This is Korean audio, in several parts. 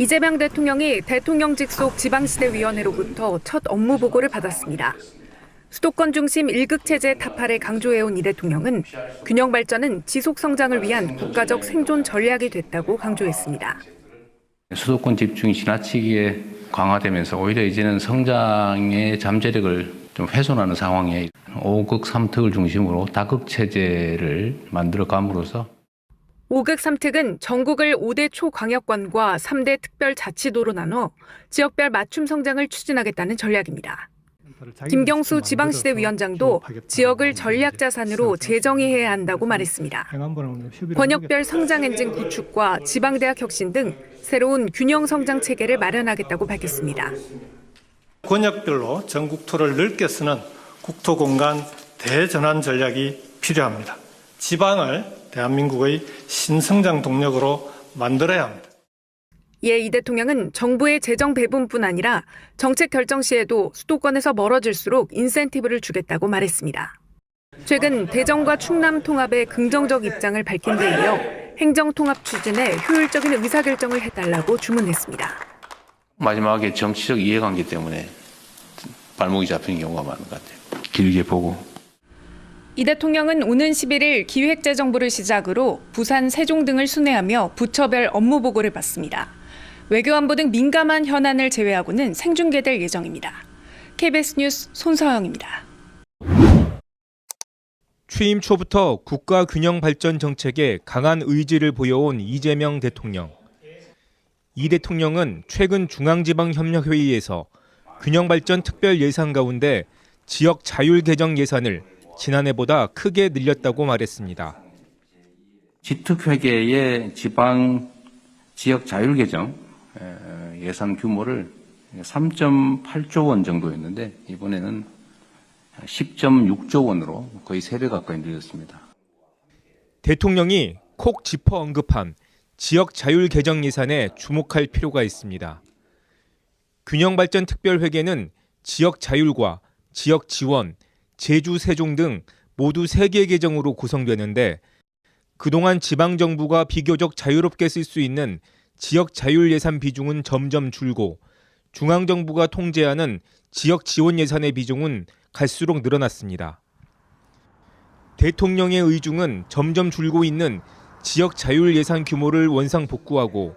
이재명 대통령이 대통령 직속 지방시대위원회로부터 첫 업무 보고를 받았습니다. 수도권 중심 일극체제 타파를 강조해온 이 대통령은 균형 발전은 지속 성장을 위한 국가적 생존 전략이 됐다고 강조했습니다. 수도권 집중이 지나치게 강화되면서 오히려 이제는 성장의 잠재력을 좀 훼손하는 상황에 5극 3특을 중심으로 다극체제를 만들어 감으로써 5극 3특은 전국을 5대 초광역권과 3대 특별자치도로 나눠 지역별 맞춤 성장을 추진하겠다는 전략입니다. 김경수 지방시대위원장도 지역을 전략자산으로 재정의해야 한다고 말했습니다. 권역별 성장 엔진 구축과 지방대학 혁신 등 새로운 균형 성장 체계를 마련하겠다고 밝혔습니다. 권역별로 전국토를 넓게 쓰는 국토공간 대전환 전략이 필요합니다. 지방을 대한민국의 신성장 동력으로 만들어야 합니다. 이에 이 대통령은 정부의 재정 배분뿐 아니라 정책 결정 시에도 수도권에서 멀어질수록 인센티브를 주겠다고 말했습니다. 최근 대전과 충남 통합에 긍정적 입장을 밝힌 데 이어 행정 통합 추진에 효율적인 의사결정을 해달라고 주문했습니다. 마지막에 정치적 이해관계 때문에 발목이 잡히는 경우가 많은 것 같아요. 길게 보고. 이 대통령은 오는 11일 기획재정부를 시작으로 부산, 세종 등을 순회하며 부처별 업무 보고를 받습니다. 외교안보 등 민감한 현안을 제외하고는 생중계될 예정입니다. KBS 뉴스 손서영입니다. 취임 초부터 국가 균형 발전 정책에 강한 의지를 보여온 이재명 대통령. 이 대통령은 최근 중앙지방협력회의에서 균형 발전 특별 예산 가운데 지역 자율 개정 예산을 지난해보다 크게 늘렸다고 말했습니다. 지특회계의 지역 자율 개정 예산 규모를 3.8조 원 정도였는데 이번에는 10.6조 원으로 거의 3배 가까이 늘렸습니다. 대통령이 콕 짚어 언급한 지역 자율 개정 예산에 주목할 필요가 있습니다. 균형발전 특별회계는 지역 자율과 지역 지원, 제주, 세종 등 모두 3개 계정으로 구성되는데 그동안 지방정부가 비교적 자유롭게 쓸 수 있는 지역 자율 예산 비중은 점점 줄고 중앙정부가 통제하는 지역 지원 예산의 비중은 갈수록 늘어났습니다. 대통령의 의중은 점점 줄고 있는 지역 자율 예산 규모를 원상복구하고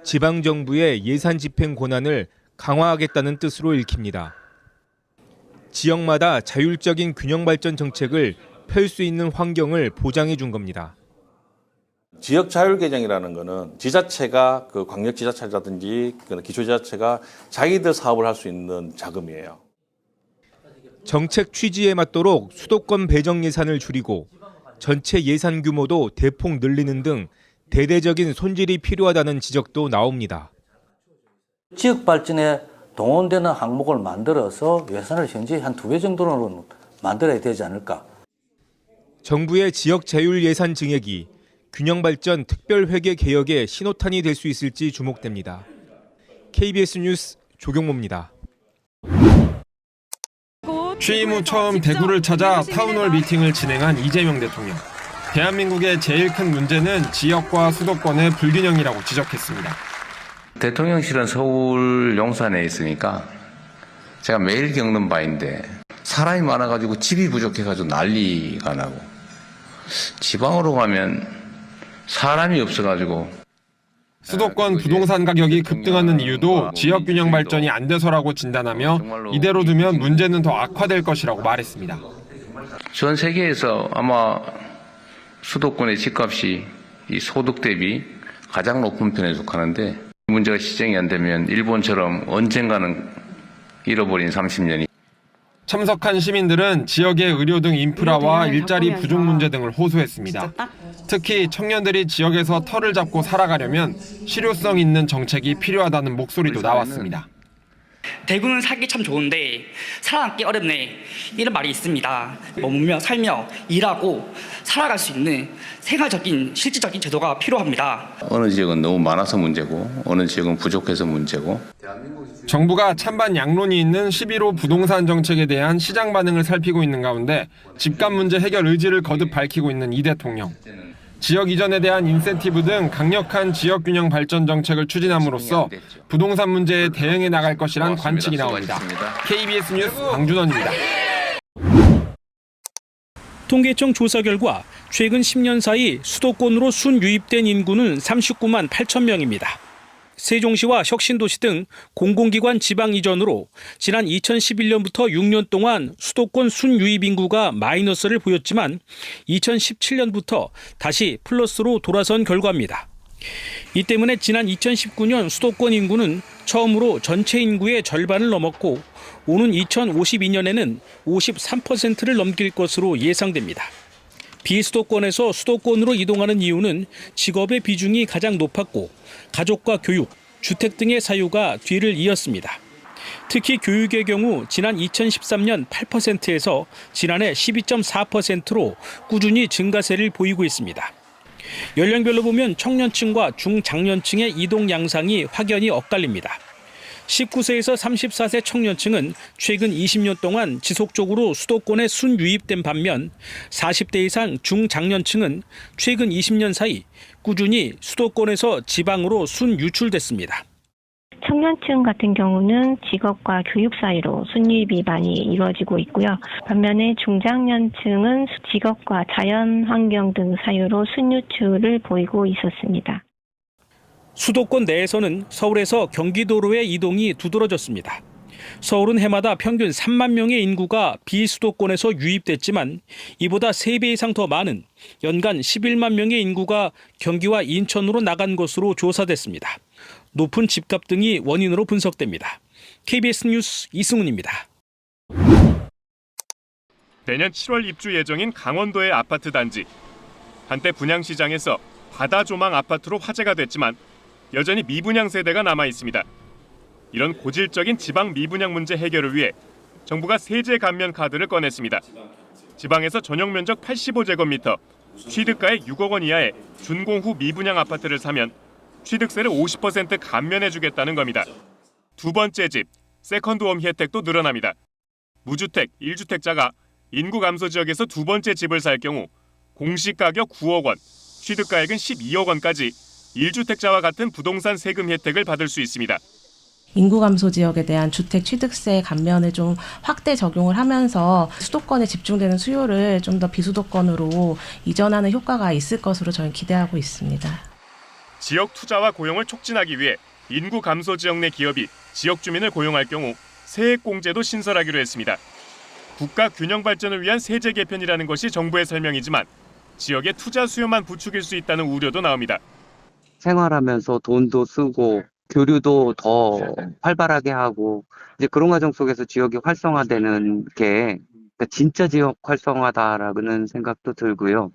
지방정부의 예산 집행 권한을 강화하겠다는 뜻으로 읽힙니다. 지역마다 자율적인 균형 발전 정책을 펼 수 있는 환경을 보장해 준 겁니다. 지역 자율 개정이라는 거는 지자체가 그 광역 지자체라든지 기초 지자체가 자기들 사업을 할 수 있는 자금이에요. 정책 취지에 맞도록 수도권 배정 예산을 줄이고 전체 예산 규모도 대폭 늘리는 등 대대적인 손질이 필요하다는 지적도 나옵니다. 지역 발전에 동원되는 항목을 만들어서 예산을 현재 한 2배 정도는 만들어야 되지 않을까. 정부의 지역 자율 예산 증액이 균형발전 특별회계 개혁의 신호탄이 될 수 있을지 주목됩니다. KBS 뉴스 조경모입니다. 취임 후 처음 대구를 찾아 타운홀 미팅을 진행한 이재명 대통령. 대한민국의 제일 큰 문제는 지역과 수도권의 불균형이라고 지적했습니다. 대통령실은 서울 용산에 있으니까 제가 매일 겪는 바인데 사람이 많아가지고 집이 부족해가지고 난리가 나고 지방으로 가면 사람이 없어가지고 수도권 부동산 가격이 급등하는 이유도 지역 균형 발전이 안 돼서라고 진단하며 이대로 두면 문제는 더 악화될 것이라고 말했습니다. 전 세계에서 아마 수도권의 집값이 이 소득 대비 가장 높은 편에 속하는데 문제가 시정이 안 되면 일본처럼 언젠가는 잃어버린 30년이. 참석한 시민들은 지역의 의료 등 인프라와 일자리 부족 문제 등을 호소했습니다. 특히 청년들이 지역에서 터를 잡고 살아가려면 실효성 있는 정책이 필요하다는 목소리도 나왔습니다. 대구는 살기 참 좋은데 살아남기 어렵네 이런 말이 있습니다. 머물며 살며 일하고 살아갈 수 있는 생활적인 실질적인 제도가 필요합니다. 어느 지역은 너무 많아서 문제고 어느 지역은 부족해서 문제고. 정부가 찬반 양론이 있는 11호 부동산 정책에 대한 시장 반응을 살피고 있는 가운데 집값 문제 해결 의지를 거듭 밝히고 있는 이 대통령. 지역 이전에 대한 인센티브 등 강력한 지역 균형 발전 정책을 추진함으로써 부동산 문제에 대응해 나갈 것이란 관측이 나옵니다. KBS 뉴스 강준원입니다. 통계청 조사 결과 최근 10년 사이 수도권으로 순유입된 인구는 39만 8천 명입니다. 세종시와 혁신도시 등 공공기관 지방 이전으로 지난 2011년부터 6년 동안 수도권 순유입 인구가 마이너스를 보였지만 2017년부터 다시 플러스로 돌아선 결과입니다. 이 때문에 지난 2019년 수도권 인구는 처음으로 전체 인구의 절반을 넘었고 오는 2052년에는 53%를 넘길 것으로 예상됩니다. 비수도권에서 수도권으로 이동하는 이유는 직업의 비중이 가장 높았고 가족과 교육, 주택 등의 사유가 뒤를 이었습니다. 특히 교육의 경우 지난 2013년 8%에서 지난해 12.4%로 꾸준히 증가세를 보이고 있습니다. 연령별로 보면 청년층과 중장년층의 이동 양상이 확연히 엇갈립니다. 19세에서 34세 청년층은 최근 20년 동안 지속적으로 수도권에 순유입된 반면 40대 이상 중장년층은 최근 20년 사이 꾸준히 수도권에서 지방으로 순유출됐습니다. 청년층 같은 경우는 직업과 교육 사이로 순유입이 많이 이루어지고 있고요. 반면에 중장년층은 직업과 자연 환경 등 사유로 순유출을 보이고 있었습니다. 수도권 내에서는 서울에서 경기도로의 이동이 두드러졌습니다. 서울은 해마다 평균 3만 명의 인구가 비수도권에서 유입됐지만 이보다 3배 이상 더 많은 연간 11만 명의 인구가 경기와 인천으로 나간 것으로 조사됐습니다. 높은 집값 등이 원인으로 분석됩니다. KBS 뉴스 이승훈입니다. 내년 7월 입주 예정인 강원도의 아파트 단지. 한때 분양시장에서 바다조망 아파트로 화제가 됐지만 여전히 미분양 세대가 남아 있습니다. 이런 고질적인 지방 미분양 문제 해결을 위해 정부가 세제 감면 카드를 꺼냈습니다. 지방에서 전용 면적 85제곱미터, 취득가액 6억 원 이하의 준공후 미분양 아파트를 사면 취득세를 50% 감면해주겠다는 겁니다. 두 번째 집, 세컨드홈 혜택도 늘어납니다. 무주택, 1주택자가 인구 감소 지역에서 두 번째 집을 살 경우 공시가격 9억 원, 취득가액은 12억 원까지 1주택자와 같은 부동산 세금 혜택을 받을 수 있습니다. 인구 감소 지역에 대한 주택 취득세 감면을 좀 확대 적용을 하면서 수도권에 집중되는 수요를 좀 더 비수도권으로 이전하는 효과가 있을 것으로 저는 기대하고 있습니다. 지역 투자와 고용을 촉진하기 위해 인구 감소 지역 내 기업이 지역 주민을 고용할 경우 세액공제도 신설하기로 했습니다. 국가 균형 발전을 위한 세제 개편이라는 것이 정부의 설명이지만 지역의 투자 수요만 부추길 수 있다는 우려도 나옵니다. 생활하면서 돈도 쓰고 교류도 더 활발하게 하고 이제 그런 과정 속에서 지역이 활성화되는 게 진짜 지역 활성화다라는 생각도 들고요.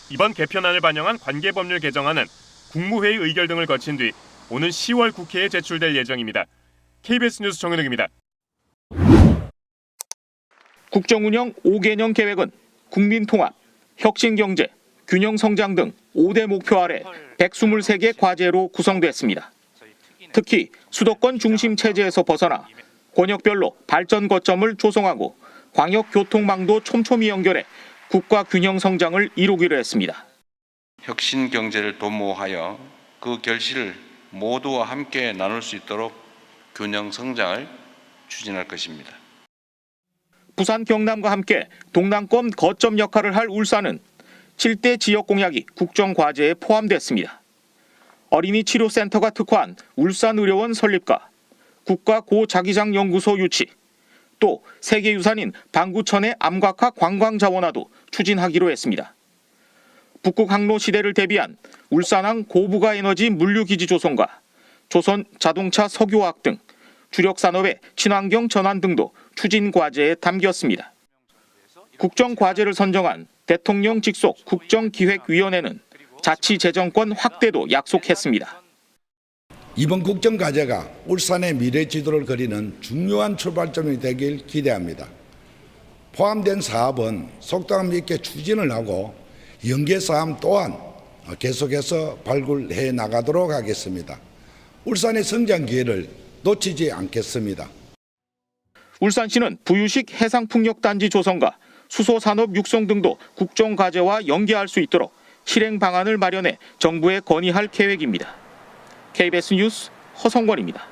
이번 개편안을 반영한 관계법률 개정안은 국무회의 의결 등을 거친 뒤 오는 10월 국회에 제출될 예정입니다. KBS 뉴스 정현욱입니다. 국정운영 5개년 계획은 국민통합, 혁신경제, 균형성장 등 5대 목표 아래 123개 과제로 구성됐습니다. 특히 수도권 중심 체제에서 벗어나 권역별로 발전 거점을 조성하고 광역교통망도 촘촘히 연결해 국가 균형성장을 이루기로 했습니다. 혁신 경제를 도모하여 그 결실을 모두와 함께 나눌 수 있도록 균형 성장을 추진할 것입니다. 부산 경남과 함께 동남권 거점 역할을 할 울산은 7대 지역 공약이 국정과제에 포함됐습니다. 어린이 치료센터가 특화한 울산의료원 설립과 국가 고자기장 연구소 유치, 또 세계유산인 방구천의 암각화 관광자원화도 추진하기로 했습니다. 북극 항로 시대를 대비한 울산항 고부가 에너지 물류기지 조성과 조선 자동차 석유화학 등 주력 산업의 친환경 전환 등도 추진 과제에 담겼습니다. 국정과제를 선정한 대통령 직속 국정기획위원회는 자치재정권 확대도 약속했습니다. 이번 국정과제가 울산의 미래 지도를 그리는 중요한 출발점이 되길 기대합니다. 포함된 사업은 속도감 있게 추진을 하고 연계사업 또한 계속해서 발굴해 나가도록 하겠습니다. 울산의 성장 기회를 놓치지 않겠습니다. 울산시는 부유식 해상풍력단지 조성과 수소산업 육성 등도 국정과제와 연계할 수 있도록 실행 방안을 마련해 정부에 건의할 계획입니다. KBS 뉴스 허성권입니다.